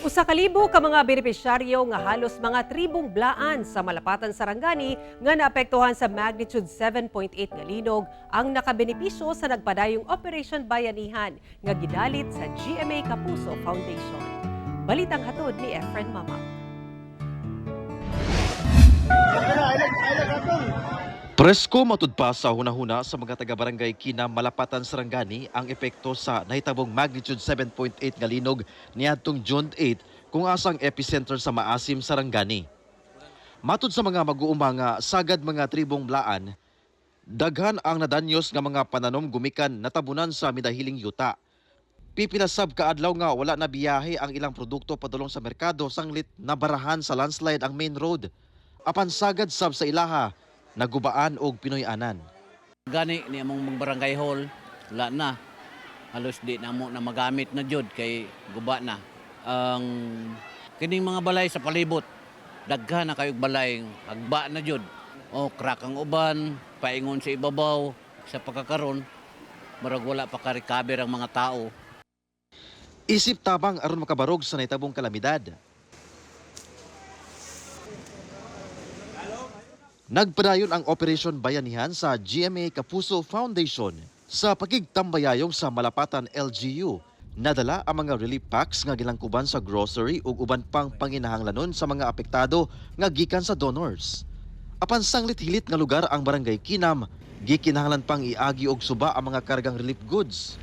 Usa ka libo ka mga benepisyaryo nga halos mga tribong blaan sa Malapatan, Sarangani nga naapektuhan sa magnitude 7.8 nga linog ang nakabenepisyo sa nagpadayong Operation Bayanihan nga gidalit sa GMA Kapuso Foundation. Balitang hatod ni Efren Mamang. Presko matud pa sa hunahuna sa mga taga-barangay Kina, Malapatan, Sarangani ang epekto sa nahitabong magnitude 7.8 nga linog niadtong June 8 kung asang epicenter sa Maasim, Sarangani. Matud sa mga mag-uuma nga sagad mga tribong blaan, daghan ang nadanyos nga mga pananom gumikan natabunan sa midahiling yuta. Pipila sab kaadlaw nga wala na biyahe ang ilang produkto padulong sa merkado sanglit nabarahan sa landslide ang main road. Apan sagad sab sa ilaha nagubaan og Pinoy-anan. Gani ni among barangay hall, wala na. Halos di na mo na magamit na jud kay guba na. Ang kining mga balay sa palibot, daghan na kayog balay, agba na jud. O crack ang uban, paingon sa ibabaw, sa pagkakaron, marag wala pa ka-recover ang mga tao. Isip tabang aron makabarog sa nahitabong kalamidad. Nagpadayon ang Operation Bayanihan sa GMA Kapuso Foundation sa pagigtambayayong sa Malapatan LGU. Nadala ang mga relief packs nga gilangkuban sa grocery ug uban pang panginahanglanon sa mga apektado nga gikan sa donors. Apan sanglit hilit nga lugar ang barangay Kinam, gikinahanglan pang iagi og suba ang mga kargang relief goods.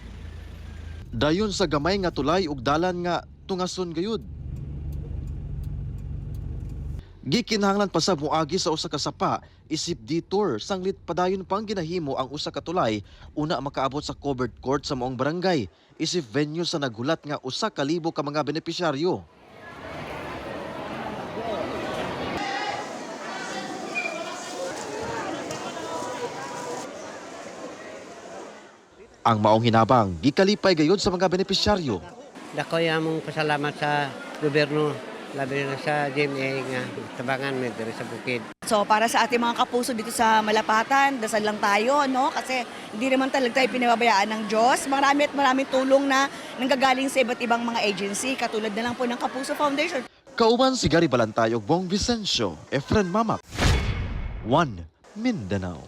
Dayon sa gamay nga tulay ug dalan nga tungason gayud. Gikinahanglan pa sa muagi sa usa ka sapa, isip detour, sanglit padayon pang ginahimo ang usa ka tulay, una makaabot sa covered court sa maong barangay, isip venue sa naghulat nga usa ka libo ka mga benepisyaryo. Ang maong hinabang, gikalipay gayud sa mga benepisyaryo. Dakoy among pasalamat sa gobyerno, labi na sa GMA nga tabangan mi diri sa bukid. So para sa ating mga kapuso dito sa Malapatan, dasal lang tayo, no? Kasi hindi naman talaga tayo pinababayaan ng Diyos. Marami at maraming tulong na nanggagaling sa iba't ibang mga agency, katulad na lang po ng Kapuso Foundation. Kauban si Gary Balantay ug Bong Vicencio, Efren Mamak, One Mindanao.